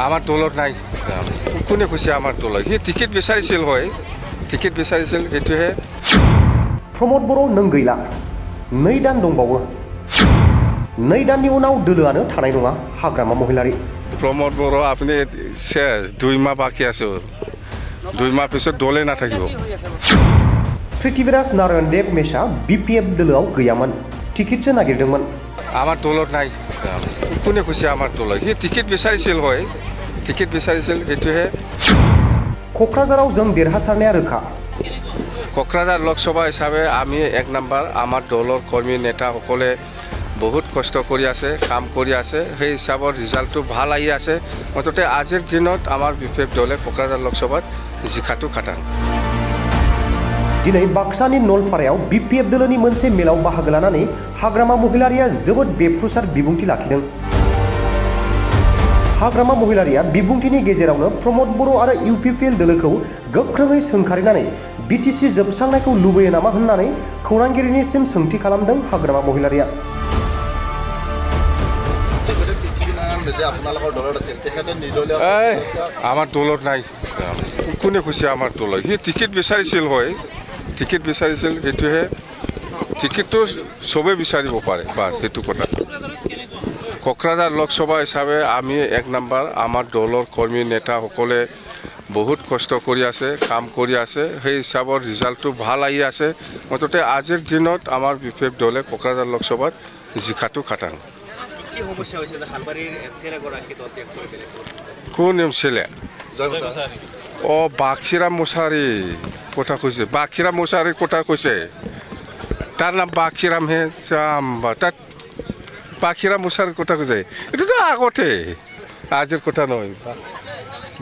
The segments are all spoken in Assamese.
আমাৰ দলত নাই কোনে কৈছে আমাৰ দলত সি টিকেট বিচাৰিছিল হয় টিকেট বিচাৰিছিল এইটোহে प्रमद बर' नों गैला 2 दान दंबावो 2 दाननि उनाव दोलोआनो थानाय नङा हाग्रामा महिलारि प्रमद बर' আপুনি শেষ 2 মাহ বাকি আছে 2 মাহ পিছত দলে নাথাকিব पृथ्वीराज नारायण देव मेशा BPF दोलोआव गैयामोन टिकेटसो नागिरदोंमोन আমাৰ দলত নাই কোনে কৈছে আমাৰ দলত সি টিकेट বিচাৰিছিল হয় টিकेट বিচাৰিছিল এইটোহে क'क्राझाराव जों देरहासारनाया रोखा क'क्राझार लोकसभा हिसापे आमी 1 নম্বৰ আমাৰ দলৰ কৰ্মী নেতাসকলে বহুত কষ্ট কৰি আছে কাম কৰি আছে সেই হিচাপৰ ৰিজাল্টটো ভাল আহি আছে মততে আজিৰ দিনত আমাৰ বিপেক দলে क'क्राझार লোকসভাত জিকাটো খাটাং दिनै बाक्सानि नलपारायाव BPF दोलोनि मोनसे मेलाव बाहागो लानानै हाग्रामा महिलारिया जोबोद बेफ्रुसार बिबुंथि लाखिदों हाग्रामा महिलारिया बिबुंथिनि गेजेरावनो प्रमद बर' आरो UPPL दोलोखौ गोख्रोङै सोंखारिनानै BTC जोबस्रांनायखौ लुबैयो नामा होननानै खौरांगिरिनिसिम सोंथि खालामदों हाग्रामा महिलारिया আমাৰ দলত নাই কোনে কৈছে আমাৰ দলত সি টিকেট বিচাৰিছিল হয় টিকেট বিচাৰিছিল এইটোহে টিকেটটো সবে বিচাৰিব পাৰে বাস সেইটো কথা क'क्राझार लोकसभा हिसापे आमी 1 নম্বৰ আমাৰ দলৰ কৰ্মী নেতাসকলে বহুত কষ্ট কৰি আছে কাম কৰি আছে সেই হিচাপৰ ৰিজাল্টটো ভাল আহি আছে মততে আজিৰ দিনত আমাৰ বিপেক দলে क'क्राझार লোকসভাত জিকাটো খাটাং কি সমস্যা হৈছে যে হালবাৰীৰ এমচিএলএ গৰাকী দল ত্যাগ কৰি বেলেগ কোন এমচিএলএ ও বাক্ষীৰাম মুছাৰী কথা কৈছে বাক্ষীৰাম মুছাৰীৰ কথা কৈছে তাৰ নাম বাক্ষীৰাম হে জাম্বা তাত বাক্ষীৰাম মুছাৰীৰ কথা কৈছে এইটোতো আগতে আজিৰ কথা নহয়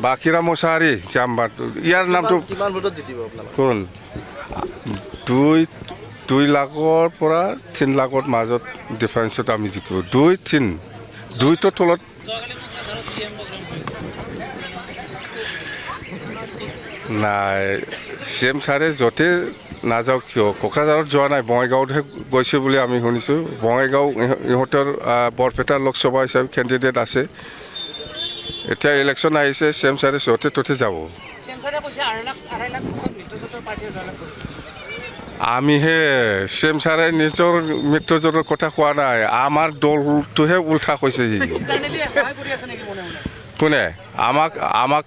বাক্ষীৰাম মুছাৰী জাম্বা ইয়াৰ নামটো কিমান ভোটত জিতিব আপোনালোক কোন 2 লাখৰ পৰা 3 লাখৰ মাজত ডিফাৰেন্সত আমি জিকিব 2 তো তলত নাই CM ছাৰে যতে নাযাওক কিয় কক্ৰাঝাৰত যোৱা নাই বঙাইগাঁৱতহে গৈছে বুলি আমি শুনিছোঁ বঙাইগাঁও ইহঁতৰ বৰপেটা লোকসভা হিচাপে কেণ্ডিডেট আছে এতিয়া ইলেকশ্যন আহিছে CM ছাৰে যতে ততে যাব আমিহে CM ছাৰে নিজৰ মিত্ৰজনৰ কথা কোৱা নাই আমাৰ দলটোহে উল্টা কৈছে কোনে আমাক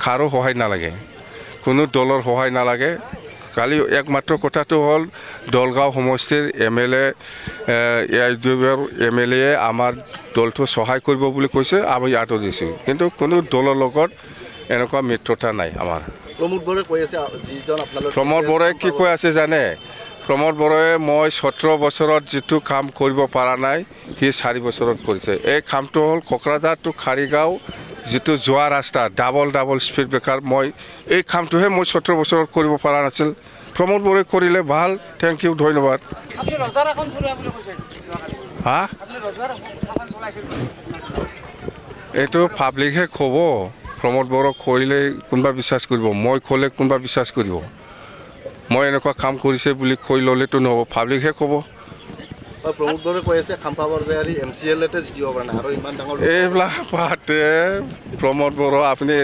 কাৰো সহায় নালাগে কোনো দলৰ সহায় নালাগে কালি একমাত্ৰ কথাটো হ'ল দলগাঁও সমষ্টিৰ MLA MLA আমাৰ দলটো সহায় কৰিব বুলি কৈছে আমি আঁতৰি দিছোঁ কিন্তু কোনো দলৰ লগত এনেকুৱা মিত্ৰতা নাই আমাৰ প্ৰমোদ বৰে কৈ আছে যিজন আপোনালোক প্ৰমোদ বৰে কি কৈ আছে জানে প্ৰমোদ বৰে মই 17 বছৰত যেটো কাম কৰিব পৰা নাই সি 4 বছৰত কৰিছে এই কামটো হ'ল কক্ৰাঝাৰ টু খাৰিগাঁও যেটো যোৱা ৰাস্তা ডাবল স্পীড ব্ৰেকাৰ মই এই কামটোহে মই 17 বছৰত কৰিব পৰা নাছিল প্ৰমোদ বৰে কৰিলে ভাল থ্যাংক ইউ ধন্যবাদ আপুনি ৰজাৰ এখন চলোৱা বুলি কৈছে হা আপুনি ৰজাৰ এখন চলাইছিল এইটো পাব্লিকহে ক'ব প্ৰমোদ বৰক কৰিলে কোনবা বিশ্বাস কৰিব মই ক'লে কোনবা বিশ্বাস কৰিব মই এনেকুৱা কাম কৰিছে বুলি কৈ ল'লেতো নহ'ব পাব্লিকহে ক'ব প্ৰমোদ বৰে কৈ আছে খাম্পা বৰবেয়াৰী MCLA তে জিতিব পৰা নাই আৰু ইমান ডাঙৰ এইবিলাক পাতে প্ৰমোদ বৰ আপুনি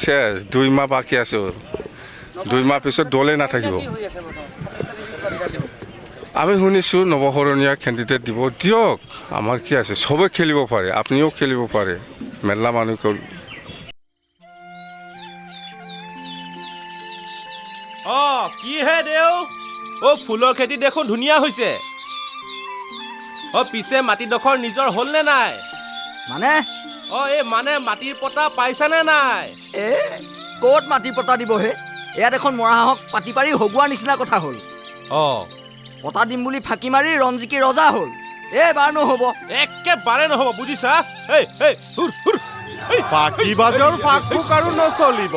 শেষ 2 মাহ বাকি আছে 2 মাহ পিছত দলে নাথাকিব আমি শুনিছোঁ নৱহৰণীয়া কেণ্ডিডেট দিব দিয়ক আমাৰ কি আছে সবে খেলিব পাৰে আপুনিও খেলিব পাৰে মেলা মানুহ কি হে দেও ফুলৰ খেতি দেখোন ধুনীয়া হৈছে পিছে মাটিডোখৰ নিজৰ হ'লনে নাই মানে এই মানে মাটিৰ পটা পাইছানে নাই ক'ত মাটিৰ পটা দিব হে ইয়াত এখন মৰা হাঁহক পাতি পাৰি হগুৱাৰ নিচিনা কথা হ'ল পটা দিম বুলি ফাঁকি মাৰি ৰঞ্জিকি ৰজা হ'ল এইবাৰ নহ'ব একেবাৰে নহ'ব বুজিছা ফাঁকিবাজৰ ফাঁক ফুক আৰু নচলিব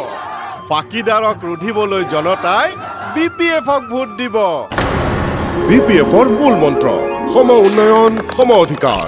ফাঁকিদাৰক ৰুধিবলৈ জনতাই BPFক ভোট দিব BPFৰ মূল মন্ত্ৰ সম উন্নয়ন সম অধিকাৰ